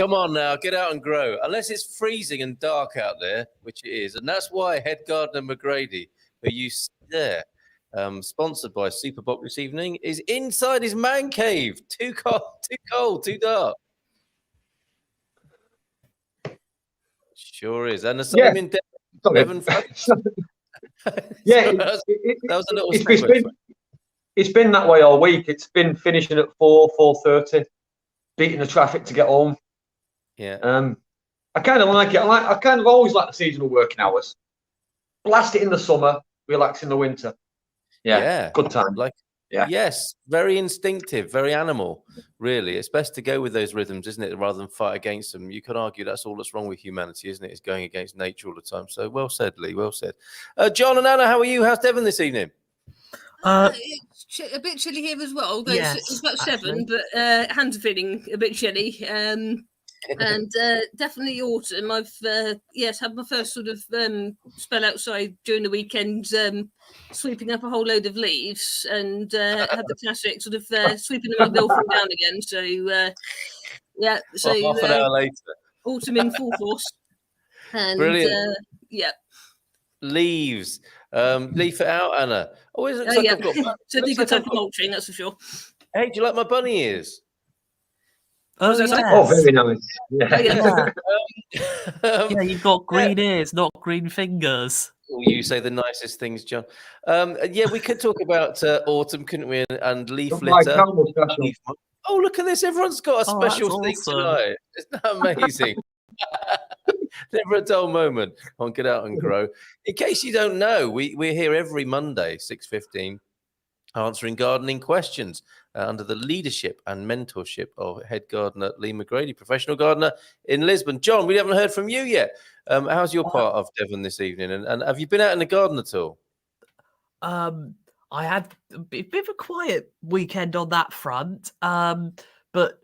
Come on now, get out and grow. Unless it's freezing and dark out there, which it is. And that's why head gardener McGrady, who you see there, sponsored by Superbox this evening, is inside his man cave. Too cold, too dark. Sure is. And the same in Devon. Yeah, it's been that way all week. It's been finishing at 4:30, beating the traffic to get home. Yeah. I kind of like it. I kind of always like the seasonal working hours. Blast it in the summer, relax in the winter. Yeah. Good time. Yes, very instinctive, very animal, really. It's best to go with those rhythms, isn't it, rather than fight against them. You could argue that's all that's wrong with humanity, isn't it? It's going against nature all the time. So well said, Lee, well said. John and Anna, how are you? How's Devon this evening? It's a bit chilly here as well. Yes, it's about 7, but hands are feeling a bit chilly. And definitely autumn. I've had my first sort of spell outside during the weekend, sweeping up a whole load of leaves, and had the classic sort of sweeping them up, they'll fall down again. So half an hour later, autumn in full force. And brilliant. Leaves. Leaf it out, Anna. Oh, it looks like I've got. Certainly good time for mulching, that's for sure. Hey, do you like my bunny ears? Oh, yes. Oh, very nice. Yeah. You've got green ears, not green fingers. You say the nicest things, John. We could talk about autumn, couldn't we? And leaf litter. Oh, look at this. Everyone's got a special thing tonight. Isn't that amazing? Never a dull moment on Get Out and Grow. In case you don't know, we're here every Monday, 6:15, answering gardening questions under the leadership and mentorship of head gardener Lee McGrady, professional gardener in Lisbon. John, we haven't heard from you yet. How's your part of Devon this evening? And have you been out in the garden at all? I had a bit of a quiet weekend on that front, but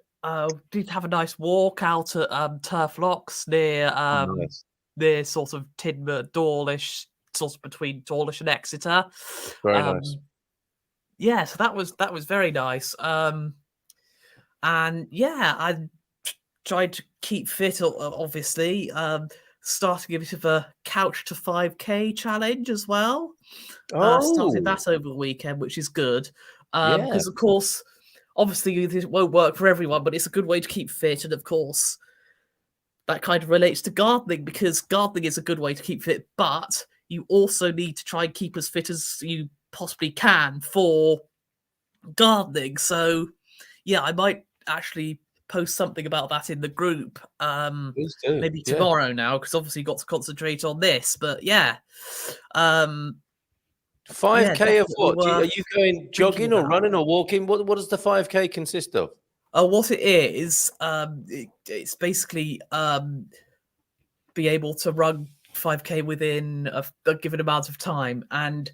did have a nice walk out at Turf Locks near sort of Tidmouth, Dawlish, sort of between Dawlish and Exeter. Very nice. Yeah, so that was very nice. And I tried to keep fit, obviously. Starting a bit of a couch to 5K challenge as well. Started that over the weekend, which is good. Because, of course, obviously it won't work for everyone, but it's a good way to keep fit. And, of course, that kind of relates to gardening, because gardening is a good way to keep fit, but you also need to try and keep as fit as you possibly can for gardening. So I might actually post something about that in the group maybe tomorrow now, because obviously got to concentrate on this, but 5K of what? Are you going jogging or running or walking? What does the 5K consist of? What it is, it's basically be able to run 5K within a given amount of time, and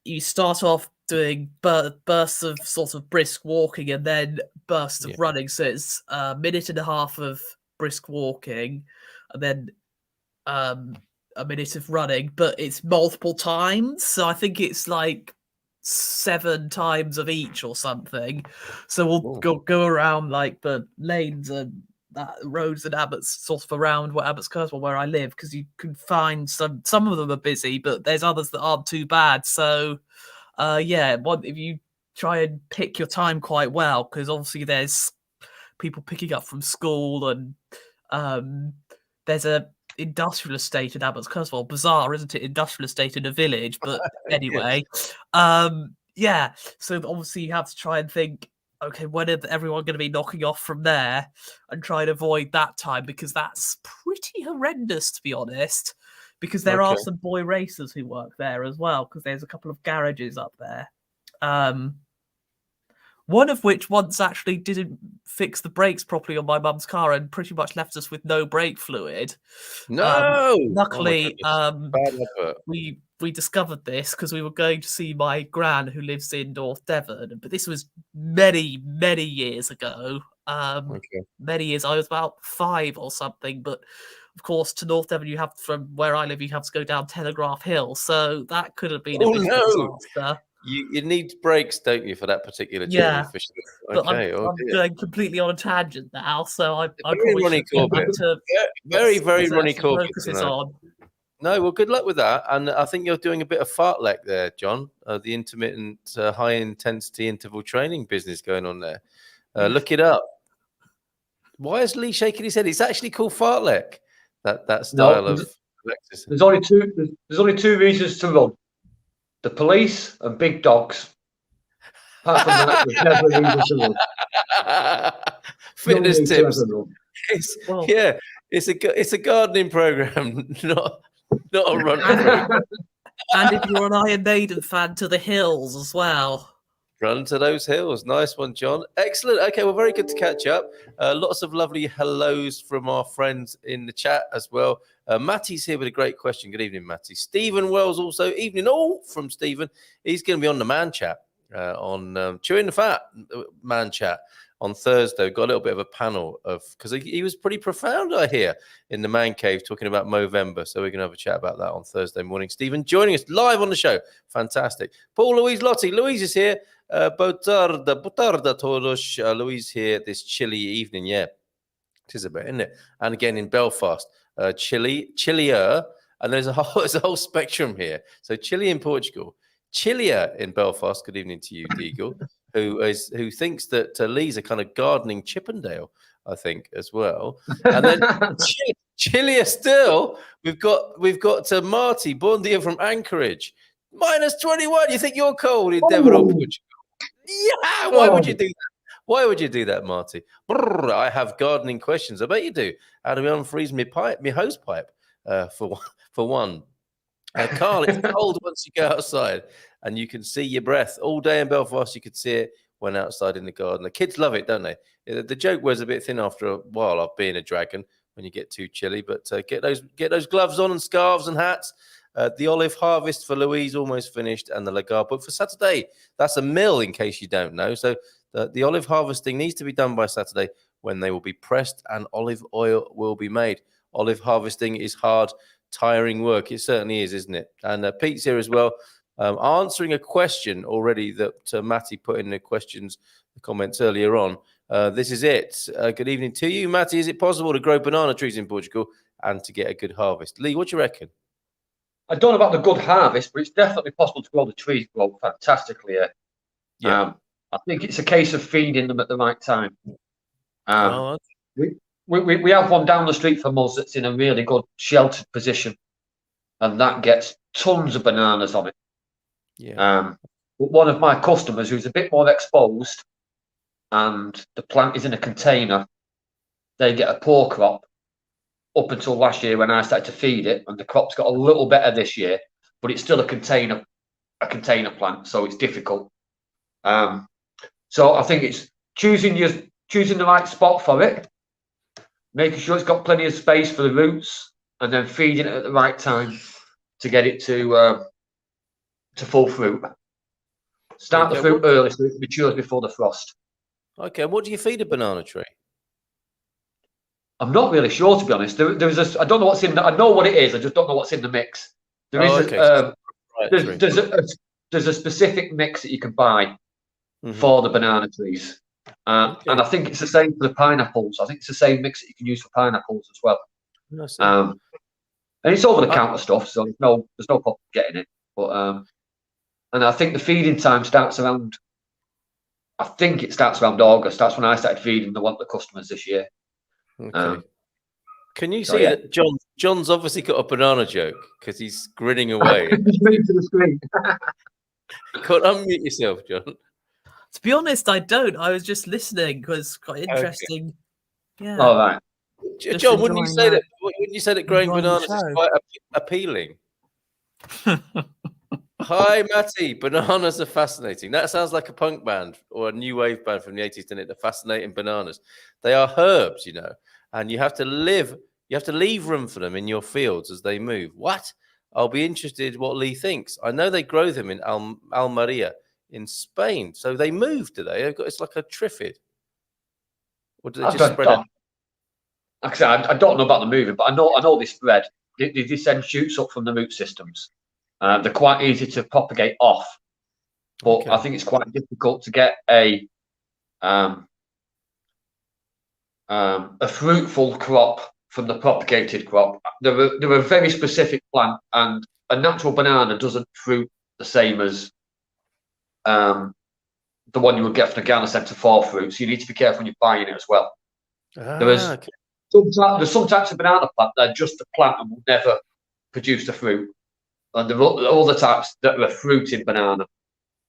you start off doing bursts of sort of brisk walking and then bursts of running. So it's a minute and a half of brisk walking and then a minute of running, but it's multiple times. So I think it's like 7 times of each or something. So we'll go around like the lanes and roads and Abbott's, sort of around Abbott's Curswell where I live, because you can find some of them are busy, but there's others that aren't too bad. So if you try and pick your time quite well, because obviously there's people picking up from school, and there's a industrial estate in Abbott's Curswell. Bizarre, isn't it? Industrial estate in a village, but anyway. So obviously you have to try and think, okay, when is everyone going to be knocking off from there, and try and avoid that time, because that's pretty horrendous, to be honest, because there are some boy racers who work there as well, because there's a couple of garages up there. One of which once actually didn't fix the brakes properly on my mum's car and pretty much left us with no brake fluid. No! Luckily, we discovered this because we were going to see my gran who lives in North Devon, but this was many, many years ago. Many years, I was about 5 or something, but of course, to North Devon, from where I live, you have to go down Telegraph Hill, so that could have been a bit of a disaster. You need breaks, don't you, for that particular chili? Yeah. For sure. But Okay, I'm going completely on a tangent now, so I probably Ronnie should get back to very Ronnie Corbett. Focus on. No, well, good luck with that. And I think you're doing a bit of fartlek there, John. The intermittent, high-intensity interval training business going on there. Look it up. Why is Lee shaking his head? It's actually called fartlek. That style of exercise. There's only two reasons to run: the police and big dogs. Apart from that, there's never a reason to run. Fitness tips. It's a gardening program, not a run program. And if you're an Iron Maiden fan, to the hills as well. Run to those hills. Nice one, John. Excellent. Okay, well, very good to catch up. Lots of lovely hellos from our friends in the chat as well. Matty's here with a great question. Good evening, Matty. Stephen Wells also. Evening all from Stephen. He's going to be on the Man Chat, on Chewing the Fat Man Chat on Thursday. Got a little bit of a panel of, because he was pretty profound, I hear, in the man cave talking about Movember. So we're going to have a chat about that on Thursday morning. Stephen joining us live on the show. Fantastic. Paul Louise Lottie. Louise is here. Boa tarde a todos. Louise here this chilly evening. Yeah, it is a bit, isn't it? And again in Belfast, chillier, and there's a whole spectrum here. So chilly in Portugal, chillier in Belfast. Good evening to you, Deagle, who thinks that Lee's a kind of gardening Chippendale, I think, as well. And then chillier still, we've got Marty Bondia from Anchorage, -21. You think you're cold in Devon or Portugal? Yeah, why would you do that? Why would you do that, Marty? Brrr, I have gardening questions. I bet you do. How do we unfreeze my hose pipe? For one. Carl, it's cold once you go outside, and you can see your breath all day in Belfast. You could see it when outside in the garden. The kids love it, don't they? The joke wears a bit thin after a while of being a dragon when you get too chilly. But get those gloves on and scarves and hats. The olive harvest for Louise almost finished, and the Lagarde book for Saturday. That's a mill, in case you don't know. So the olive harvesting needs to be done by Saturday, when they will be pressed and olive oil will be made. Olive harvesting is hard, tiring work. It certainly is, isn't it? And Pete's here as well, answering a question already that Matty put in the comments earlier on. This is it. Good evening to you, Matty. Is it possible to grow banana trees in Portugal and to get a good harvest? Lee, what do you reckon? I don't know about the good harvest, but it's definitely possible to grow the trees grow fantastically here. Yeah. I think it's a case of feeding them at the right time. We have one down the street from us that's in a really good sheltered position, and that gets tons of bananas on it. Yeah. But one of my customers who's a bit more exposed, and the plant is in a container, they get a poor crop. Up until last year when I started to feed it, and the crop's got a little better this year, but it's still a container plant, so it's difficult. So I think it's choosing the right spot for it, making sure it's got plenty of space for the roots, and then feeding it at the right time to get it to full fruit. Start the fruit early so it matures before the frost. Okay, what do you feed a banana tree? I'm not really sure, to be honest. There's I don't know what's in. I know what it is. I just don't know what's in the mix. There's a specific mix that you can buy for the banana trees, and I think it's the same for the pineapples. I think it's the same mix that you can use for pineapples as well. And it's over the counter stuff, so there's no problem getting it. But and I think the feeding time starts around. I think it starts around August. That's when I started feeding the customers this year. Okay. Can you see that John's obviously got a banana joke because he's grinning away? He's moving to the screen. Can't unmute yourself, John. To be honest, I don't. I was just listening because it's quite interesting. Okay. Yeah. All right. John, wouldn't you say that growing bananas is quite appealing? Hi, Matty. Bananas are fascinating. That sounds like a punk band or a new wave band from the 80s, doesn't it? The fascinating bananas. They are herbs, and you have to leave room for them in your fields as they move. What? I'll be interested what Lee thinks. I know they grow them in Almeria in Spain. So they move, do they? It's like a triffid. Or do they just spread out? Like I said, I don't know about the moving, but I know they spread. They send shoots up from the root systems. They're quite easy to propagate off. But I think it's quite difficult to get a fruitful crop from the propagated crop. They're a very specific plant, and a natural banana doesn't fruit the same as the one you would get from the garden centre for fruit. So you need to be careful when you're buying it as well. There's some types of banana plant that are just a plant and will never produce the fruit, and there are other types that are a fruiting banana.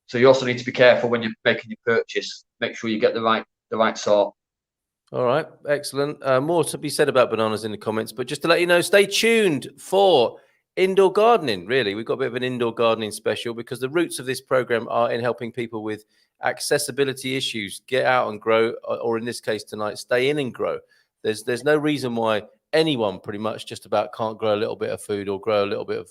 So you also need to be careful when you're making your purchase. Make sure you get the right sort. All right, excellent. More to be said about bananas in the comments, but just to let you know, stay tuned for indoor gardening. Really, we've got a bit of an indoor gardening special because the roots of this program are in helping people with accessibility issues get out and grow, or in this case tonight, stay in and grow. There's no reason why anyone pretty much just about can't grow a little bit of food or grow a little bit of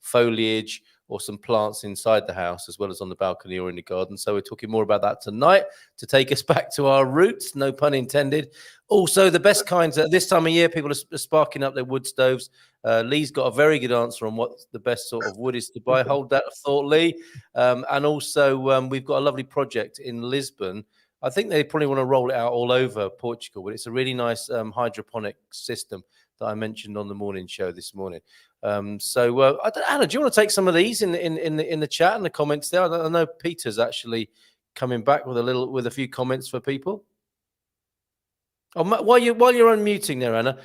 foliage or some plants inside the house as well as on the balcony or in the garden. So we're talking more about that tonight to take us back to our roots, no pun intended. Also, the best kinds at this time of year, people are sparking up their wood stoves. Lee's got a very good answer on what the best sort of wood is to buy. Hold that thought, Lee. And also, we've got a lovely project in Lisbon. I think they probably want to roll it out all over Portugal, but it's a really nice hydroponic system that I mentioned on the morning show this morning. Anna, do you want to take some of these in the chat and the comments there? I know Peter's actually coming back with a few comments for people. Oh, while you're unmuting there, Anna,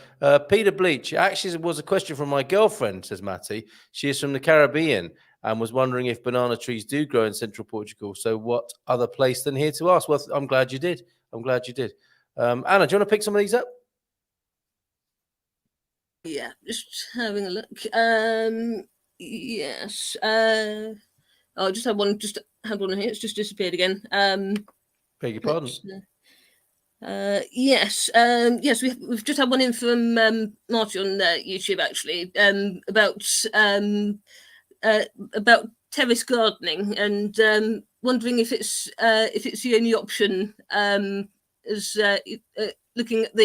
Peter Bleach, actually was a question from my girlfriend, says Matty. She is from the Caribbean and was wondering if banana trees do grow in central Portugal. So what other place than here to ask? Well, I'm glad you did. Anna, do you want to pick some of these up? Yeah, just having a look. Yes. I just had one. Just had one here. It's just disappeared again. Beg your pardon. Yes. Yes. We've just had one in from Marty on YouTube actually. About terrace gardening and wondering if it's the only option. As looking at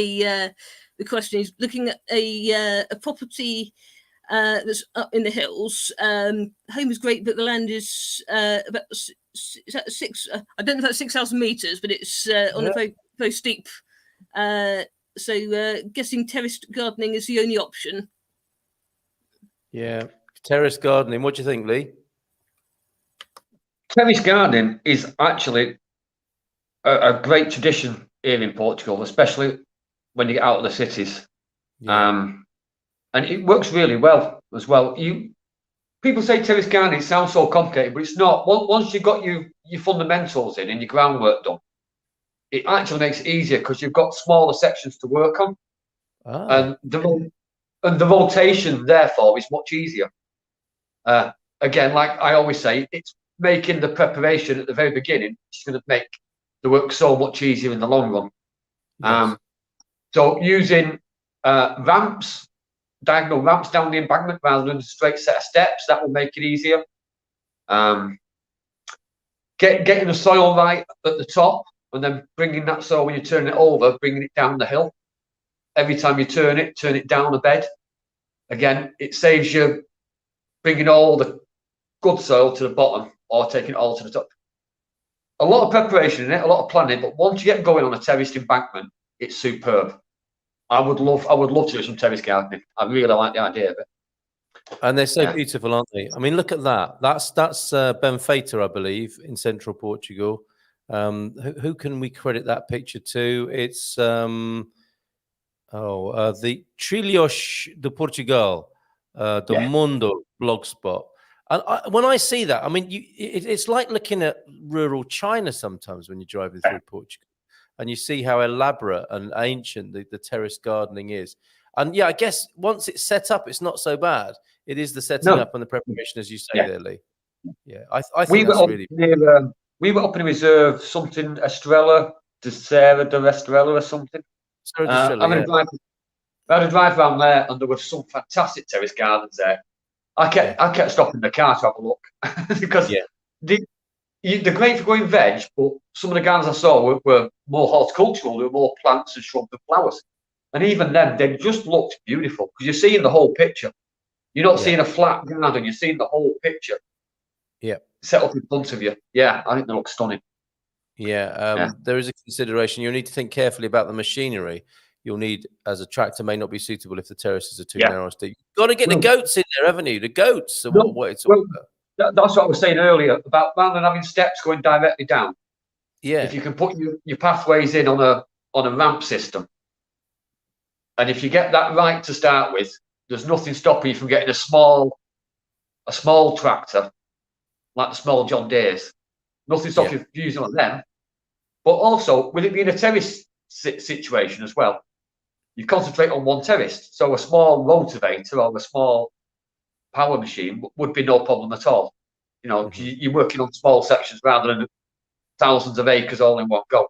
the question is looking at a property that's up in the hills. Home is great, but the land is about six. I don't know if that's 6,000 meters, but it's on a very, very steep. So guessing terrace gardening is the only option. Yeah, terrace gardening. What do you think, Lee? Terrace gardening is actually a great tradition here in Portugal, especially when you get out of the cities. Yeah. And it works really well as well. People say terrace gardening sounds so complicated, but it's not. Once you've got your fundamentals in and your groundwork done, it actually makes it easier because you've got smaller sections to work on. And the rotation, therefore, is much easier. Again, like I always say, it's making the preparation at the very beginning, which is going to make the work so much easier in the long run. Yes. So using ramps, diagonal ramps down the embankment rather than a straight set of steps, that will make it easier. Getting the soil right at the top and then bringing that soil when you turn it over, bringing it down the hill. Every time you turn it down a bed. Again, it saves you bringing all the good soil to the bottom or taking it all to the top. A lot of preparation in it, a lot of planning, but once you get going on a terraced embankment, it's superb. I would love to do some terrace gardening. I really like the idea of it. And they're so beautiful, aren't they? I mean, look at that. That's Benfeita, I believe, in central Portugal. Who can we credit that picture to? It's the Trilhos de Portugal, the Mundo blogspot. And when I see that, I mean, it's like looking at rural China sometimes when you're driving through Portugal. And you see how elaborate and ancient the terrace gardening is. And yeah, I guess once it's set up, it's not so bad. It is the setting up and the preparation, as you say there, Lee. Yeah, I think that's really... we were up in a reserve, something Estrella, de Serra de Estrella or something. I had a drive around there and there were some fantastic terrace gardens there. I kept stopping the car to have a look because they're great for growing veg, but some of the gardens I saw were more horticultural. There were more plants and shrubs and flowers. And even then, they just looked beautiful because you're seeing the whole picture. You're not seeing a flat garden, you're seeing the whole picture. set up in front of you. Yeah, I think they look stunning. Yeah, there is a consideration. You'll need to think carefully about the machinery. You'll need, as a tractor may not be suitable if the terraces are too narrow. You've got to get the goats in there, haven't you? The goats. So what it's all about. That's what I was saying earlier about rather than having steps going directly down. Yeah. If you can put your pathways in on a ramp system, and if you get that right to start with, there's nothing stopping you from getting a small tractor like the small John Deeres. Nothing stops you from using on them. But also, with it being a terrace situation as well, you concentrate on one terrace. So a small rotavator or a small power machine would be no problem at all. You know, you're working on small sections rather than thousands of acres all in one go.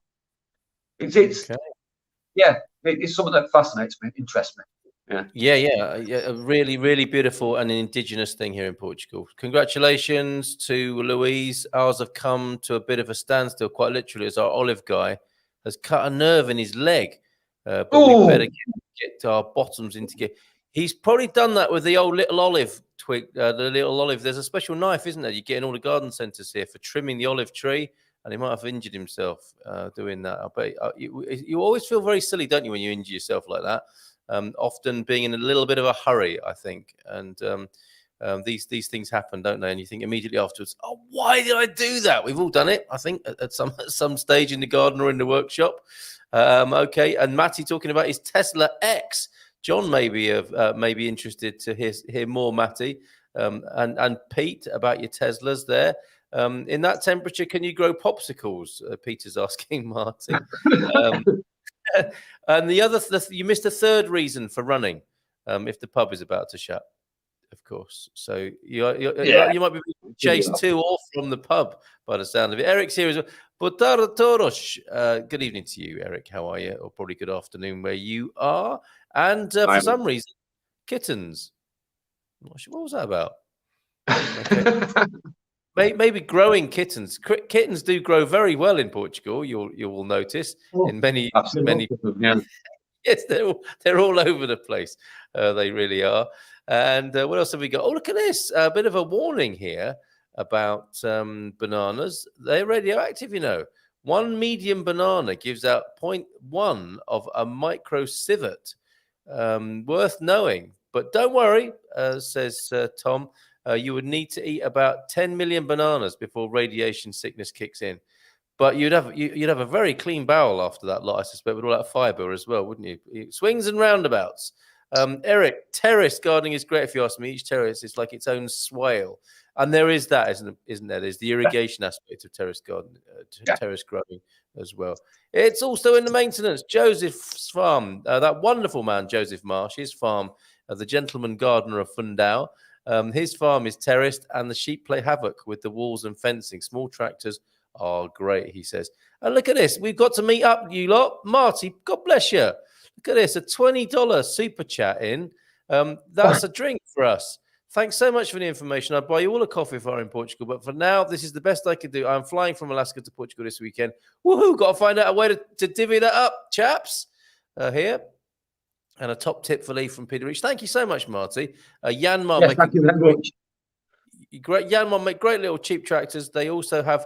It's something that fascinates me, interests me. A really, really beautiful and an indigenous thing here in Portugal. Congratulations to Louise. Ours have come to a bit of a standstill, quite literally, as our olive guy has cut a nerve in his leg. But we better get our bottoms into gear. He's probably done that with the old little olive twig, the little olive. There's a special knife, isn't there? You get in all the garden centres here for trimming the olive tree, and he might have injured himself doing that. I bet you always feel very silly, don't you, when you injure yourself like that? Often being in a little bit of a hurry, I think, and these things happen, don't they? And you think immediately afterwards, oh, why did I do that? We've all done it, I think, at some stage in the garden or in the workshop. Okay, and Matty talking about his Tesla X. John may be interested to hear more, Matty, and Pete about your Teslas there. In that temperature, can you grow popsicles? Peter's asking Martin. And you missed the third reason for running, if the pub is about to shut, of course. So you might be chased to or from the pub by the sound of it. Eric's here as well. Good evening to you, Eric. How are you? Or probably good afternoon where you are. And for some reason, kittens. I'm not sure, what was that about? Okay. Maybe growing kittens. Kittens do grow very well in Portugal. You will notice in many. Yes, they're all over the place. They really are. And what else have we got? Oh, look at this! A bit of a warning here about bananas. They're radioactive, you know. One medium banana gives out 0.1 of a microsievert. Worth knowing, but don't worry, says Tom. You would need to eat about 10 million bananas before radiation sickness kicks in. But you'd have a very clean bowel after that lot, I suspect, with all that fiber as well, wouldn't you? Swings and roundabouts. Eric, terrace gardening is great if you ask me. Each terrace is like its own swale. And there is that, isn't there? There's the irrigation aspect of terrace gardening, terrace growing as well. It's also in the maintenance. Joseph's farm, that wonderful man, Joseph Marsh, his farm, the gentleman gardener of Fundau. His farm is terraced and the sheep play havoc with the walls and fencing. Small tractors are great, he says. And look at this. We've got to meet up, you lot. Marty, God bless you. Look at this, a $20 super chat in. That's a drink for us. Thanks so much for the information. I'd buy you all a coffee if I were in Portugal. But for now, this is the best I could do. I'm flying from Alaska to Portugal this weekend. Woohoo! Got to find out a way to divvy that up, chaps. Here. And a top tip for Lee from Peter Rich. Thank you so much, Marty. Yanmar, yes, thank you very much. Great. Yanmar make great little cheap tractors. They also have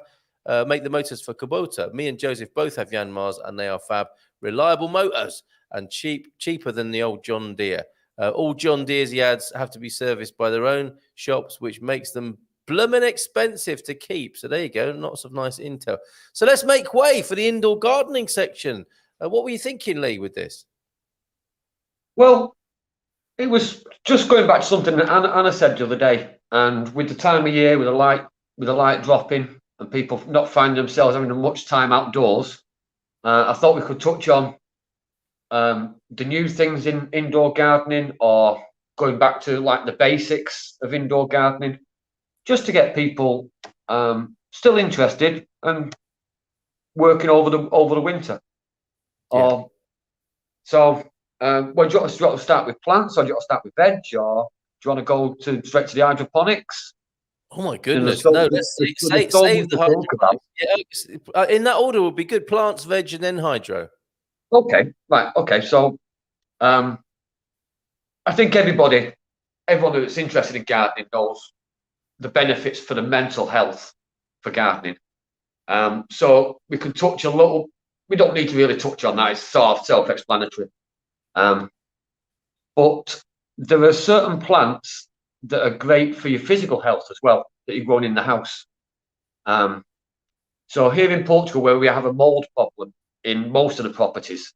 make the motors for Kubota. Me and Joseph both have Yanmars, and they are fab, reliable motors and cheaper than the old John Deere. All John Deere's yads have to be serviced by their own shops, which makes them blooming expensive to keep. So there you go. Lots of nice intel. So let's make way for the indoor gardening section. What were you thinking, Lee, with this? Well, it was just going back to something that Anna said the other day, and with the time of year, with the light dropping, and people not finding themselves having much time outdoors, I thought we could touch on the new things in indoor gardening, or going back to like the basics of indoor gardening, just to get people still interested and working over the winter. Yeah. Well, do you want to start with plants, or do you want to start with veg, or do you want to go straight to the hydroponics? Oh my goodness! No, let's save the hydroponics. Yeah, in that order would be good. Plants, veg, and then hydro. Okay, right. Okay, so I think everyone that's interested in gardening knows the benefits for the mental health for gardening. So we can touch a little. We don't need to really touch on that. It's sort of self-explanatory. But there are certain plants that are great for your physical health as well, that you're growing in the house. So here in Portugal, where we have a mold problem in most of the properties,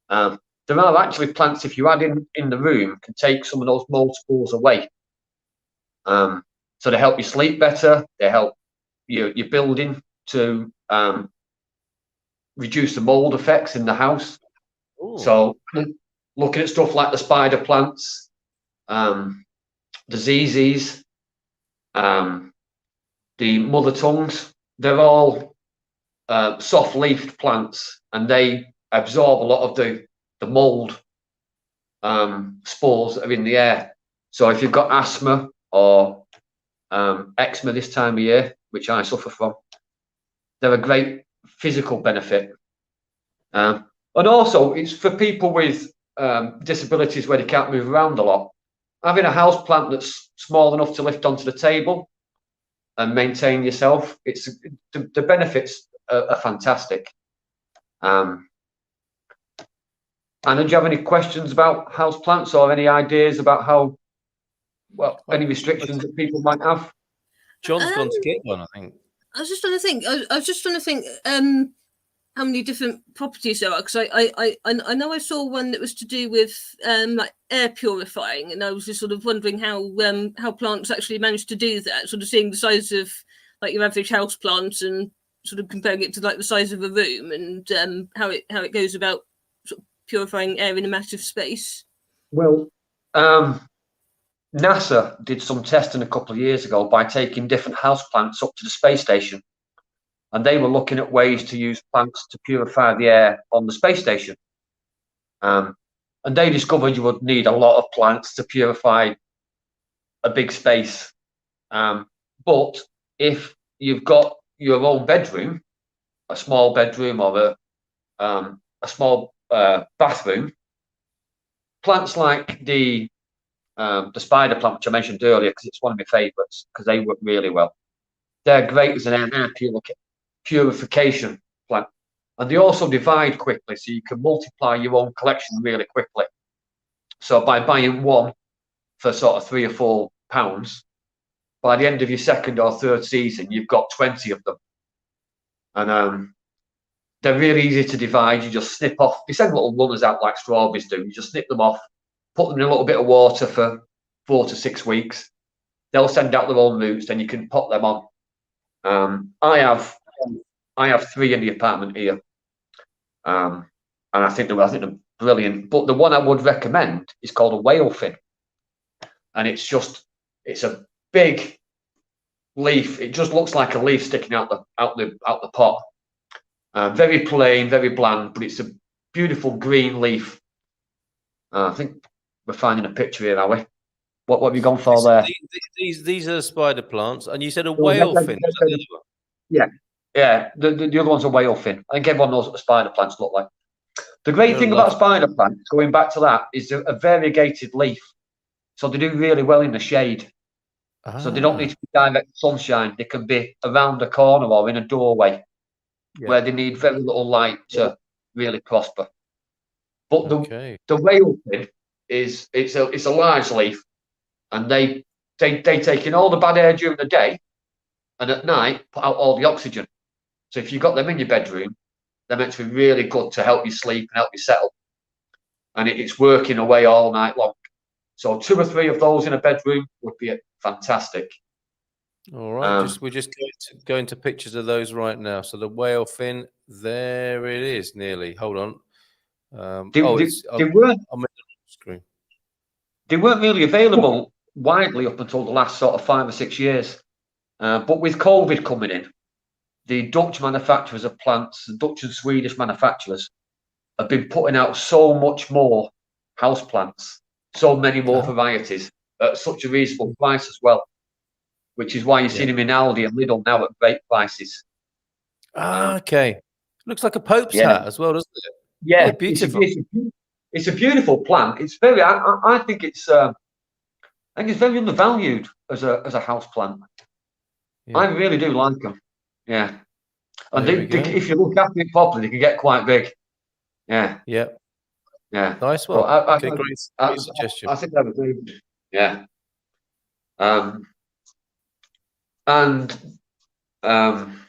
there are actually plants, if you add in the room, can take some of those mold spores away. So they help you sleep better. They help your building to reduce the mold effects in the house. Ooh. So looking at stuff like the spider plants, the ZZs, the mother tongues, they're all soft-leafed plants, and they absorb a lot of the mold spores that are in the air. So if you've got asthma or eczema this time of year, which I suffer from, they're a great physical benefit. And also, it's for people with disabilities where they can't move around a lot. Having a house plant that's small enough to lift onto the table and maintain yourself, it's the benefits are fantastic. And do you have any questions about house plants or any ideas about how, well, any restrictions that people might have? John's gone to get one, I think. I was just trying to think. How many different properties there are, because I know I saw one that was to do with like air purifying, and I was just sort of wondering how plants actually managed to do that, sort of seeing the size of like your average house plant and sort of comparing it to like the size of a room, and how it goes about sort of purifying air in a massive space. Well, NASA did some testing a couple of years ago by taking different houseplants up to the space station. And they were looking at ways to use plants to purify the air on the space station. And they discovered you would need a lot of plants to purify a big space. But if you've got your own bedroom, a small bedroom or a small bathroom, plants like the spider plant, which I mentioned earlier, because it's one of my favourites, because they work really well. They're great as an air purification plant, and they also divide quickly, so you can multiply your own collection really quickly. So by buying one for sort of £3 or £4, by the end of your second or third season, you've got 20 of them, and they're really easy to divide. You just snip off. You send little runners out like strawberries do. You just snip them off, put them in a little bit of water for 4 to 6 weeks. They'll send out their own roots, then you can pot them on. I have 3 in the apartment here, and I think they're brilliant. But the one I would recommend is called a whale fin, and it's a big leaf. It just looks like a leaf sticking out the pot. Very plain, very bland, but it's a beautiful green leaf. I think we're finding a picture here, are we? What have you gone for there? These are spider plants, and you said a whale fin. Yeah. The other one's a whale fin. I think everyone knows what the spider plants look like. The great thing about spider plants, going back to that, is a variegated leaf. So they do really well in the shade. So they don't need to be direct sunshine. They can be around a corner or in a doorway where they need very little light to really prosper. But the whale fin it's a large leaf, and they take in all the bad air during the day, and at night put out all the oxygen. So if you've got them in your bedroom, they're meant to be really good to help you sleep and help you settle. And it's working away all night long. So 2 or 3 of those in a bedroom would be fantastic. All right, we're just going to pictures of those right now. So the whale fin, there it is, nearly. Hold on. They weren't really available widely up until the last sort of 5 or 6 years. But with COVID coming in, the Dutch manufacturers of plants, the Dutch and Swedish manufacturers, have been putting out so much more house plants, so many more varieties at such a reasonable price as well, which is why you're seeing them in Aldi and Lidl now at great prices. Okay. Looks like a Pope's hat as well, doesn't it? Yeah, beautiful. It's a beautiful plant. It's very. I think it's very undervalued. as a house plant. I really do like them. Yeah. And if you look after it properly, they can get quite big. Yeah. Yeah. Yeah. Nice one. Okay, great suggestion. I think that was good. Yeah. And I'm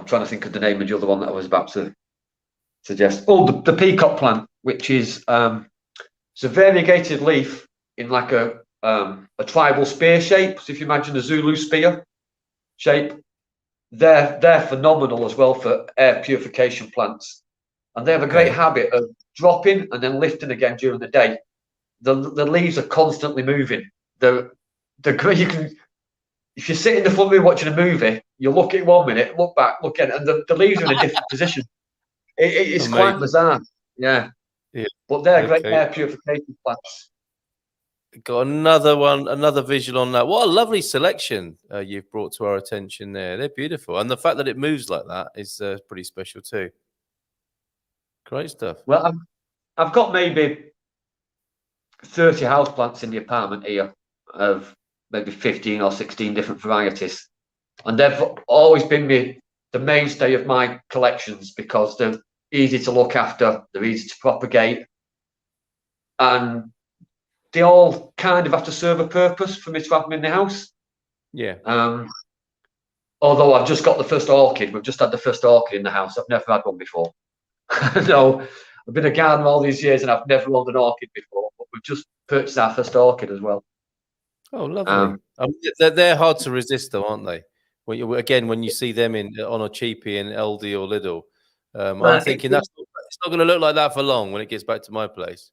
trying to think of the name of the other one that I was about to suggest. Oh, the Peacock Plant, which is it's a variegated leaf in like a tribal spear shape. So if you imagine a Zulu spear shape, they're phenomenal as well for air purification plants, and they have a great habit of dropping and then lifting again during the day. The leaves are constantly moving. They're great. You can, if you sit in the front room watching a movie, you look at it 1 minute, look back, look in, and the leaves are in a different position. It's quite bizarre. Yeah. But they're great air purification plants. Got another visual on that. What a lovely selection you've brought to our attention there. They're beautiful, and the fact that it moves like that is pretty special too. Great stuff. Well, I've got maybe 30 houseplants in the apartment here of maybe 15 or 16 different varieties, and they've always been the mainstay of my collections because they're easy to look after, they're easy to propagate, and they all kind of have to serve a purpose for me to have them in the house. Yeah. Although I've just got the first orchid, we've just had the first orchid in the house. I've never had one before. No, I've been a gardener all these years and I've never owned an orchid before. But we've just purchased our first orchid as well. Oh, lovely. They're hard to resist, though, aren't they? When you see them on a cheapie in Aldi or Lidl, I'm thinking it's not going to look like that for long when it gets back to my place.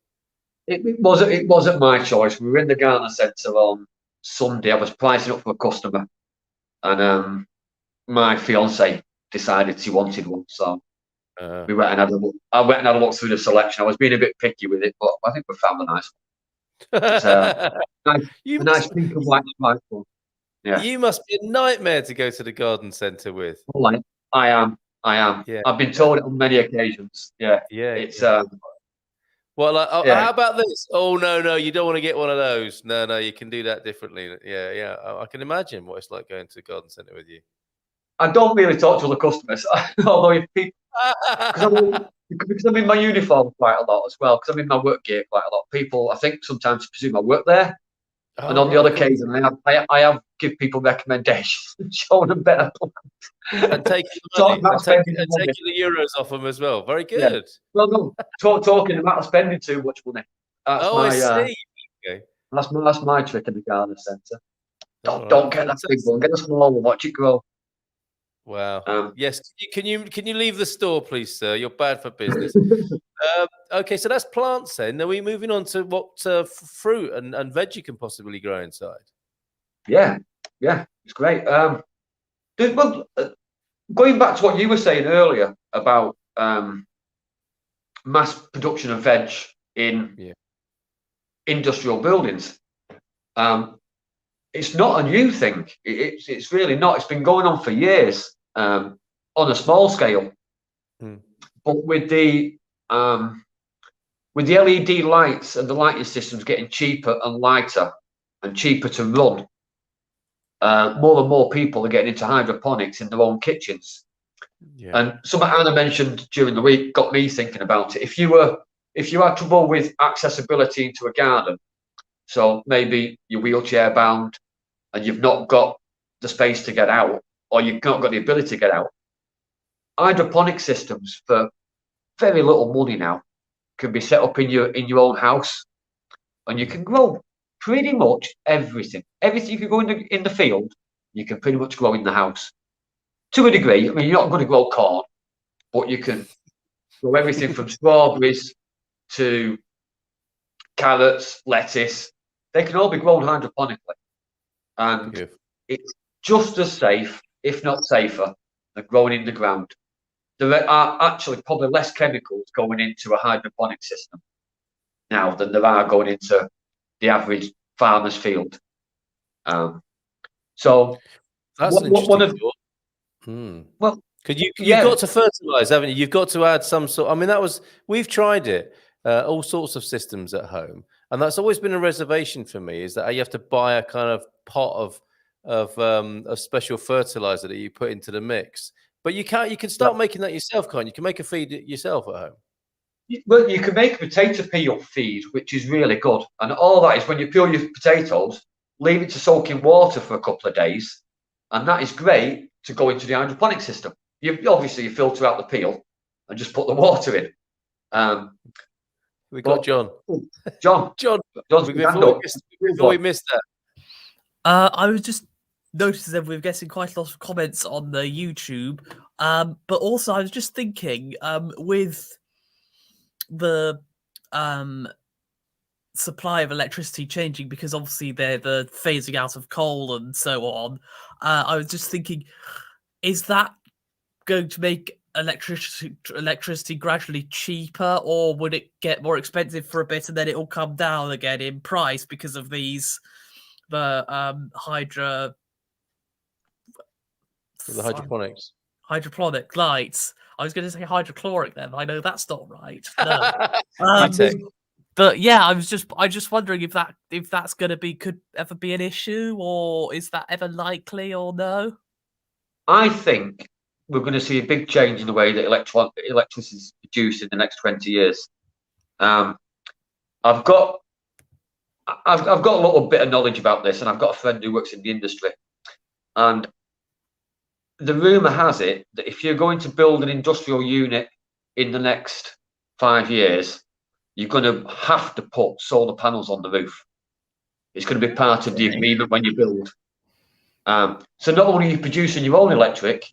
It wasn't my choice. We were in the garden centre on Sunday. I was pricing up for a customer, and my fiance decided she wanted one, so we went and had a look. I went and had a look through the selection. I was being a bit picky with it, but I think we found a nice one. It's, a nice pink and white stripe one. Yeah. You must be a nightmare to go to the garden centre with. Oh, I am. Yeah. I've been told it on many occasions. Yeah. Yeah. It's Well, how about this? Oh, no, you don't want to get one of those. No, you can do that differerly. Yeah. I can imagine what it's like going to the garden centre with you. I don't really talk to other customers, although if people, because I'm in my uniform quite a lot as well, because I'm in my work gear quite a lot. People, I think, sometimes presume I work there. And on the other occasion, I have give people recommendations and show them better. And taking the euros off them as well. Very good. Yeah. Well, no, talking about spending too much money. That's I see. Okay. That's my trick in the garden centre. Don't get that big one. Get a small one. Watch it grow. Wow. Yes. Can you leave the store, please, sir? You're bad for business. Okay, so that's plants then. Are we moving on to what fruit and veg you can possibly grow inside? Yeah, it's great. Going back to what you were saying earlier about mass production of veg in industrial buildings, it's not a new thing. It's really not. It's been going on for years on a small scale. But with the LED lights and the lighting systems getting cheaper and lighter and cheaper to run, more and more people are getting into hydroponics in their own kitchens. Yeah. And something Anna mentioned during the week got me thinking about it. If you had trouble with accessibility into a garden, so maybe you're wheelchair bound and you've not got the space to get out, or you've not got the ability to get out, hydroponic systems for very little money now can be set up in your own house, and you can grow pretty much everything. Everything you can grow in the field, you can pretty much grow in the house to a degree. I mean, you're not going to grow corn, but you can grow everything from strawberries to carrots, lettuce. They can all be grown hydroponically, and it's just as safe, if not safer, than growing in the ground. There are actually probably less chemicals going into a hydroponic system now than there are going into the average farmer's field. So that's an interesting thought. Well, because you've got to fertilize, haven't you? You've got to add some sort. I mean, we've tried it, all sorts of systems at home, and that's always been a reservation for me. Is that you have to buy a kind of pot of special fertilizer that you put into the mix. But you can start making that yourself, can't you? You can make a feed yourself at home. Well, you can make a potato peel feed, which is really good. And all that is when you peel your potatoes, leave it to soak in water for a couple of days. And that is great to go into the hydroponic system. You filter out the peel and just put the water in. We got John. John. Before we missed that. I was just noticing that we're getting quite a lot of comments on the YouTube. But also I was just thinking, with the supply of electricity changing, because obviously they're the phasing out of coal and so on. I was just thinking, is that going to make electricity gradually cheaper, or would it get more expensive for a bit and then it will come down again in price because of the hydroponic lights? I was going to say hydrochloric then. I know that's not right. No. But yeah, I was just wondering if that's going to could ever be an issue, or is that ever likely, or no? I think we're going to see a big change in the way that electricity is produced in the next 20 years. I've got a little bit of knowledge about this, and I've got a friend who works in the industry, and the rumor has it that if you're going to build an industrial unit in the next 5 years, you're going to have to put solar panels on the roof. It's going to be part of the agreement when you build. So not only are you producing your own electric,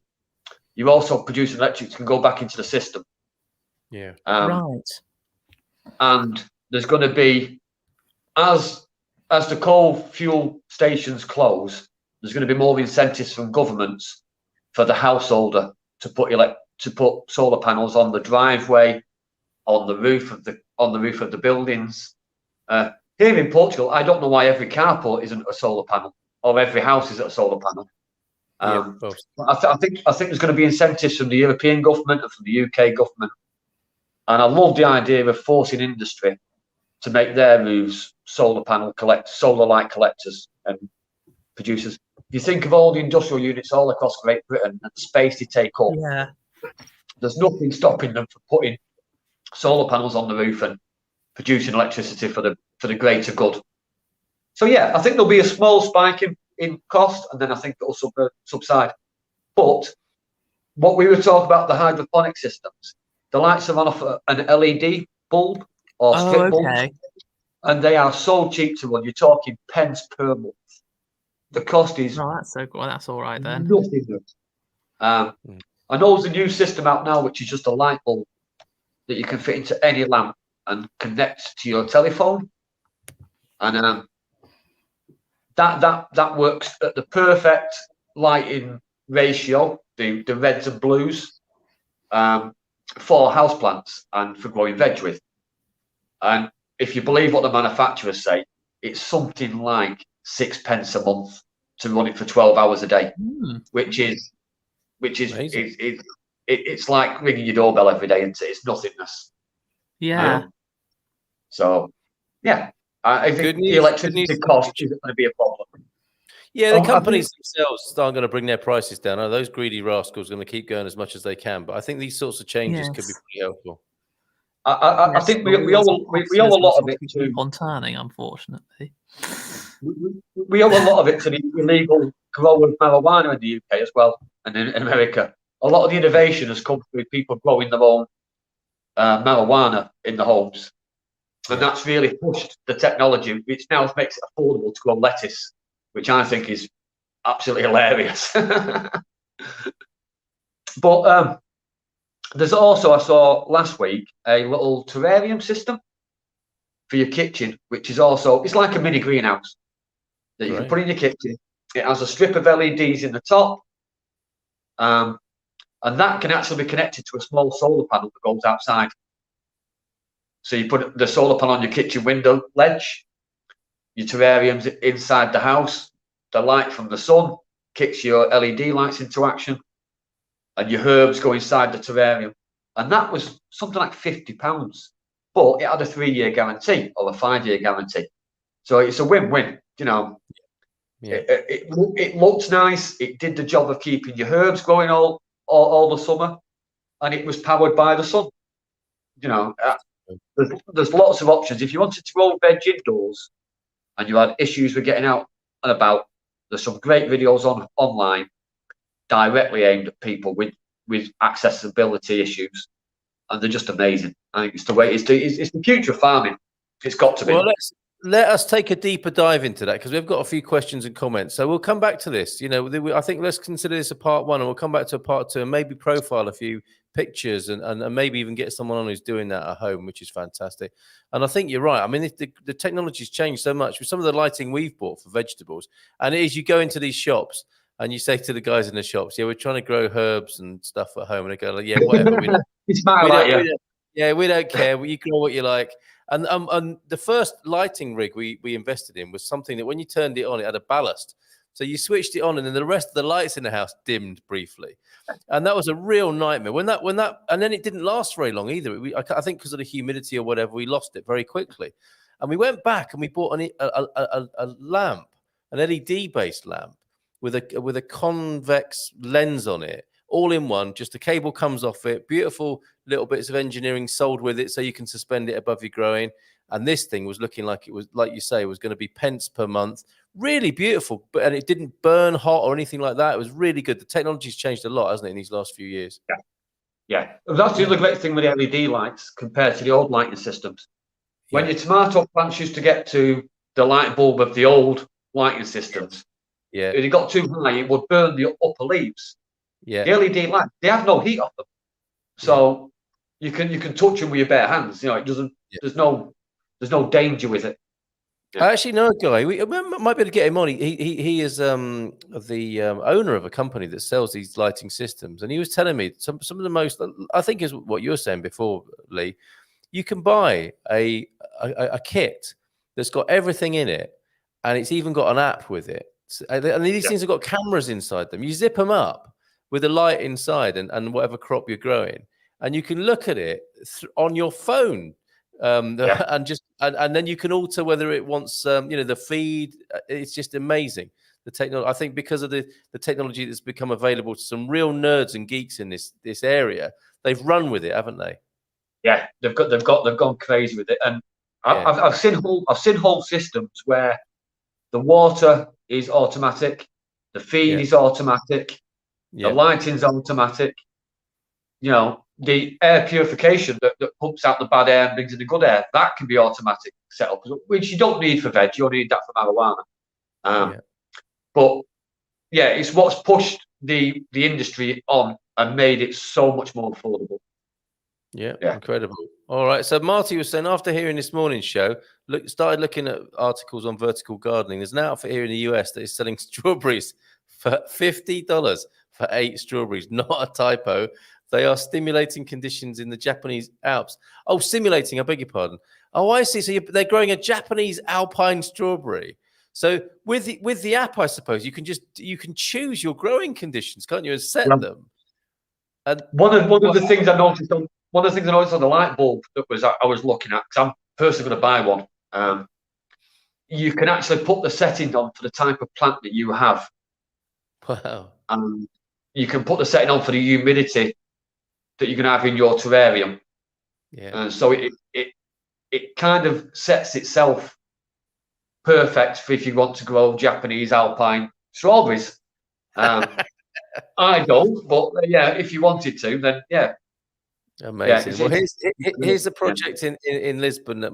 you're also producing electric that can go back into the system. Yeah. Right. And there's going to be, as the coal fuel stations close, there's going to be more incentives from governments for the householder to put solar panels on the driveway, on the roof of the buildings. Here in Portugal, I don't know why every carport isn't a solar panel, or every house is a solar panel. I think there's going to be incentives from the European government and from the UK government, and I love the idea of forcing industry to make their roofs solar light collectors and producers. If you think of all the industrial units all across Great Britain and the space they take up, there's nothing stopping them from putting solar panels on the roof and producing electricity for the greater good. So yeah, I think there'll be a small spike in cost, and then I think it'll subside. But what we were talking about, the hydroponic systems, the lights are on off an LED bulb or strip bulbs, and they are so cheap to run. You're talking pence per month. The cost is that's so cool. That's all right then. Nothing. I know there's a new system out now, which is just a light bulb that you can fit into any lamp and connect to your telephone, and that works at the perfect lighting ratio, the reds and blues, for houseplants and for growing veg with. And if you believe what the manufacturers say, it's something like 6 pence a month to run it for 12 hours a day, which is it's like ringing your doorbell every day, and it's nothingness. Yeah. So yeah, I think the electricity cost isn't going to be a problem. Yeah, the companies themselves aren't going to bring their prices down. Those greedy rascals are going to keep going as much as they can. But I think these sorts of changes could be pretty helpful. I think we owe a lot of it to turning, unfortunately. We owe a lot of it to the illegal grow of marijuana in the UK as well, and in America. A lot of the innovation has come through people growing their own marijuana in the homes, and that's really pushed the technology, which now makes it affordable to grow lettuce, which I think is absolutely hilarious. But there's also, I saw last week, a little terrarium system for your kitchen, which is also, it's like a mini greenhouse that you can put in your kitchen. It has a strip of LEDs in the top, and that can actually be connected to a small solar panel that goes outside. So you put the solar panel on your kitchen window ledge, your terrarium's inside the house, the light from the sun kicks your LED lights into action, and your herbs go inside the terrarium. And that was something like £50, but it had a 3-year guarantee or a 5-year guarantee. So it's a win-win, you know. Yeah. It looked nice. It did the job of keeping your herbs going all the summer, and it was powered by the sun. You know, there's lots of options. If you wanted to grow veg indoors and you had issues with getting out and about, there's some great videos online directly aimed at people with accessibility issues, and they're just amazing. I think it's the way it's the future of farming. It's got to be. Well, let us take a deeper dive into that, because we've got a few questions and comments. So we'll come back to this. You know, I think let's consider this a part one, and we'll come back to a part two, and maybe profile a few pictures and maybe even get someone on who's doing that at home, which is fantastic. And I think you're right. I mean, the technology's changed so much with some of the lighting we've bought for vegetables. And it is, you go into these shops and you say to the guys in the shops, yeah, we're trying to grow herbs and stuff at home. And they go, like, yeah, whatever. We don't care. You grow what you like. And the first lighting rig we invested in was something that when you turned it on, it had a ballast. So you switched it on, and then the rest of the lights in the house dimmed briefly, and that was a real nightmare. When that, and then it didn't last very long either. I think because of the humidity or whatever, we lost it very quickly. And we went back and we bought a lamp, an LED based lamp with a convex lens on it, all in one. Just the cable comes off it. Beautiful little bits of engineering sold with it, so you can suspend it above your growing. And this thing was looking like it was, like you say, was going to be pence per month. Really beautiful, and it didn't burn hot or anything like that. It was really good. The technology's changed a lot, hasn't it, in these last few years? Yeah. That's the other great thing with the LED lights compared to the old lighting systems. When your tomato plants used to get to the light bulb of the old lighting systems, if it got too high, it would burn the upper leaves. The LED lights, they have no heat off them, so you can touch them with your bare hands. You know, it doesn't. There's no danger with it. I actually know a guy. We might be able to get him on. He is the owner of a company that sells these lighting systems, and he was telling me some of the most, I think, is what you were saying before, Lee. You can buy a kit that's got everything in it, and it's even got an app with it. And these things have got cameras inside them. You zip them up with a light inside and whatever crop you're growing, and you can look at it on your phone. And then you can alter whether it wants the feed. It's just amazing, the technology. I think because of the technology that's become available to some real nerds and geeks in this area, they've run with it, haven't they? Yeah, they've gone crazy with it. And I've seen whole systems where the water is automatic, the feed is automatic, the lighting's automatic. You know, the air purification that pumps out the bad air and brings in the good air, that can be automatic setup, which you don't need for veg. You only need that for marijuana. But it's what's pushed the industry on and made it so much more affordable. Yeah, incredible. All right. So Marty was saying, after hearing this morning's show, started looking at articles on vertical gardening. There's an outfit here in the US that is selling strawberries for $50 for 8 strawberries. Not a typo. They are stimulating conditions in the Japanese Alps. Oh, simulating, I beg your pardon. Oh, I see. So they're growing a Japanese alpine strawberry. So with the app, I suppose you can choose your growing conditions, can't you, and set them. And one of the things I noticed on the light bulb that I was looking at, because I'm personally going to buy one. You can actually put the settings on for the type of plant that you have. Wow. And you can put the setting on for the humidity that you can have in your terrarium. And so it kind of sets itself perfect for if you want to grow Japanese alpine strawberries. I don't, but if you wanted to, then amazing. Well, here's the project in Lisbon that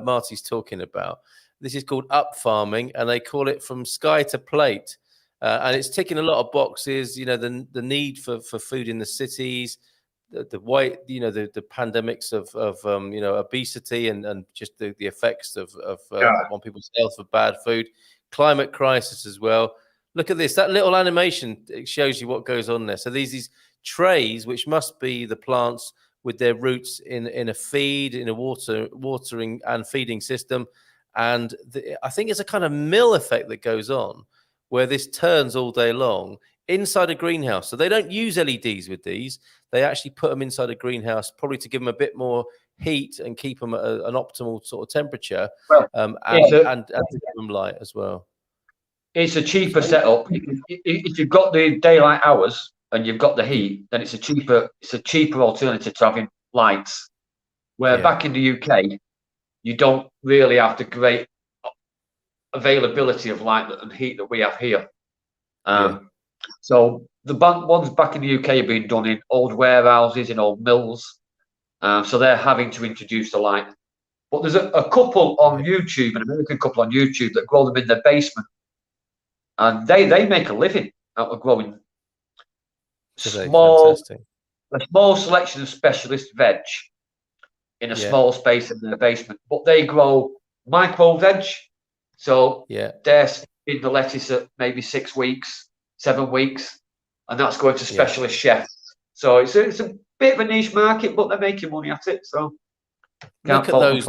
Marty's talking about. This is called up farming, and they call it from sky to plate. And it's ticking a lot of boxes. You know, the need for food in the cities, the pandemics of obesity and just the effects of on people's health for bad food, climate crisis as well. Look at this. That little animation, it shows you what goes on there. So these trays, which must be the plants with their roots in a feed, in a watering and feeding system. And I think it's a kind of mill effect that goes on where this turns all day long inside a greenhouse. So they don't use LEDs with these. They actually put them inside a greenhouse, probably to give them a bit more heat and keep them at an optimal sort of temperature, and to give them light as well. It's a cheaper setup. If you've got the daylight hours and you've got the heat, then it's a cheaper alternative to having lights. Where back in the UK, you don't really have the great availability of light and heat that we have here. So the ones back in the UK are being done in old warehouses, in old mills. So they're having to introduce the light. But there's a couple on YouTube, an American couple on YouTube, that grow them in their basement. And they make a living out of growing a small selection of specialist veg in a small space in their basement. But they grow micro veg. So they're in the lettuce at maybe 6 weeks, 7 weeks, and that's going to specialist chefs. So it's a bit of a niche market, but they're making money at it. So look at those.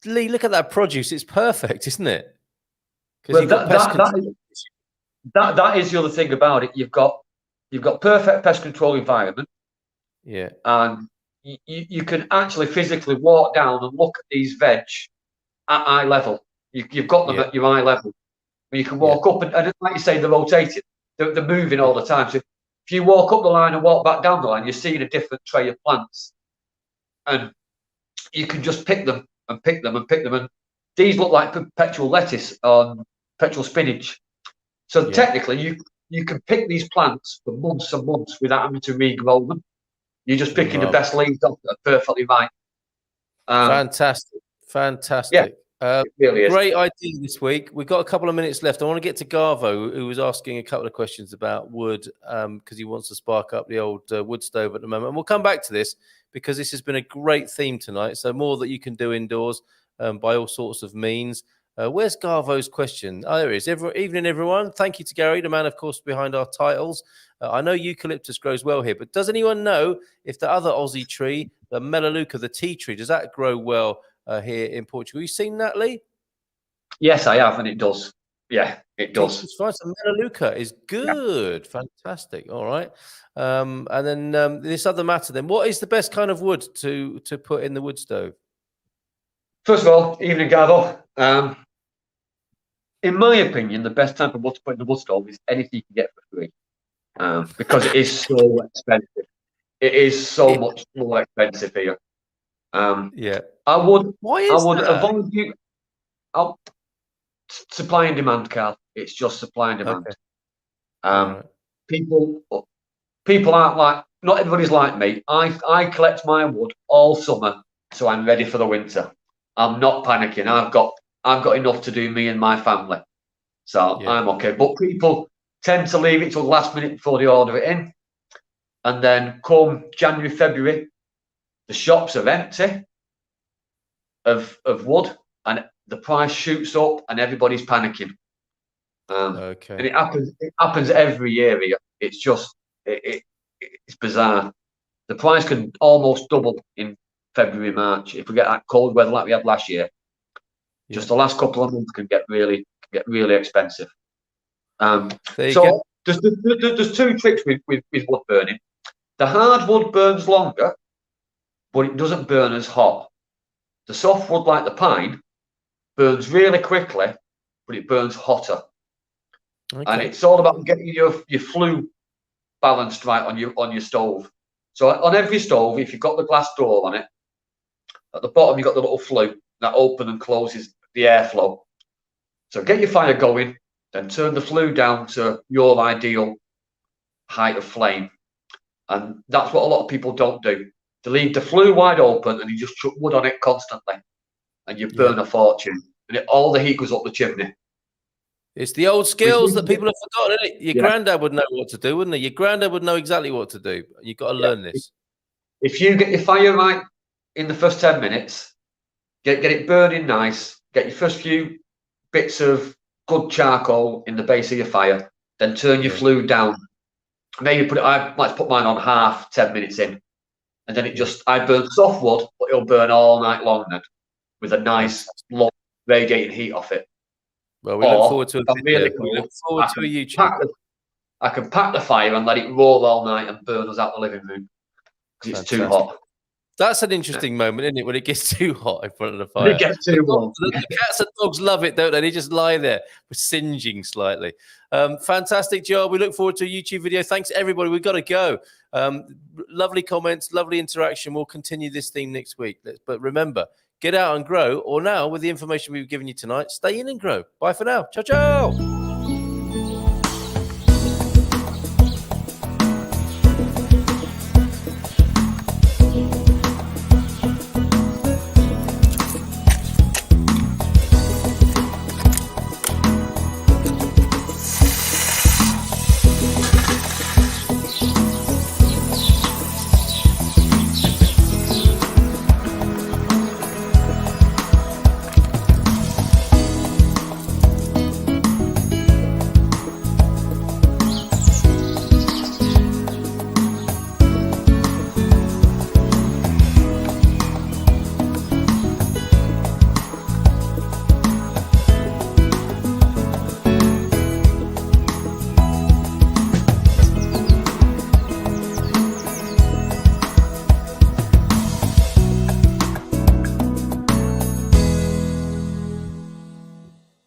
Lee, look at that produce. It's perfect, isn't it? Well, that is the other thing about it. You've got perfect pest control environment. Yeah. And you can actually physically walk down and look at these veg at eye level. You've got them at your eye level. You can walk up and like you say, they're rotating. They're moving all the time. So if you walk up the line and walk back down the line, you're seeing a different tray of plants. And you can just pick them and pick them and pick them. And these look like perpetual lettuce on perpetual spinach. So technically, you can pick these plants for months and months without having to regrow them. You're just picking the best leaves off that are perfectly right. Fantastic. Yeah, it really is. Great idea this week. We've got a couple of minutes left. I want to get to Garvo, who was asking a couple of questions about wood because he wants to spark up the old wood stove at the moment. And we'll come back to this because this has been a great theme tonight. So more that you can do indoors by all sorts of means. Where's Garvo's question? Oh, there it is. Evening, everyone. Thank you to Gary, the man, of course, behind our titles. I know eucalyptus grows well here, but does anyone know if the other Aussie tree, the Melaleuca, the tea tree, does that grow well here in Portugal? You seen that, Lee? Yes, I have, and it does. Yeah, it does. It's fine. So Melaleuca is good. Yeah. Fantastic. All right. And then this other matter then. What is the best kind of wood to put in the wood stove? First of all, evening, Garvo. In my opinion, the best type of wood to put in the wood stove is anything you can get for free, because it is so expensive. It is so much more expensive here. I would avoid you. Supply and demand, Carl. It's just supply and demand. Okay. People aren't like. Not everybody's like me. I collect my wood all summer, so I'm ready for the winter. I'm not panicking. I've got enough to do, me and my family, so I'm okay. But people tend to leave it till the last minute before they order it in, and then come January, February, the shops are empty of wood, and the price shoots up, and everybody's panicking. And it happens every year here. It's just it's bizarre. The price can almost double in February, March if we get that cold weather like we had last year. Just the last couple of months can get really expensive. There's two tricks with wood burning. The hardwood burns longer, but it doesn't burn as hot. The softwood, like the pine, burns really quickly, but it burns hotter. And it's all about getting your flue balanced right on your stove. So on every stove, if you've got the glass door on it, at the bottom you've got the little flue that opens and closes the airflow. So get your fire going, then turn the flue down to your ideal height of flame. And that's what a lot of people don't do. They leave the flue wide open and you just chuck wood on it constantly, and you burn a fortune. And all the heat goes up the chimney. It's the old skills that people have forgotten, isn't it? Your granddad would know what to do, wouldn't he? Your granddad would know exactly what to do. You've got to learn this. If you get your fire right in the first 10 minutes, get it burning nice, get your first few bits of good charcoal in the base of your fire, then turn your flue down. Maybe I like to put mine on half, 10 minutes in. And then I burn soft wood, but it'll burn all night long then, with a nice long radiating heat off it. Well, we look forward to a video. We look forward to a YouTube. I can pack the fire and let it roll all night and burn us out the living room because it's too hot. That's an interesting moment, isn't it? When it gets too hot in front of the fire. It gets too warm. The cats and dogs love it, don't they? They just lie there, singeing slightly. Fantastic job. We look forward to a YouTube video. Thanks, everybody. We've got to go. Lovely comments, lovely interaction. We'll continue this theme next week. But remember, get out and grow. Or now, with the information we've given you tonight, stay in and grow. Bye for now. Ciao, ciao.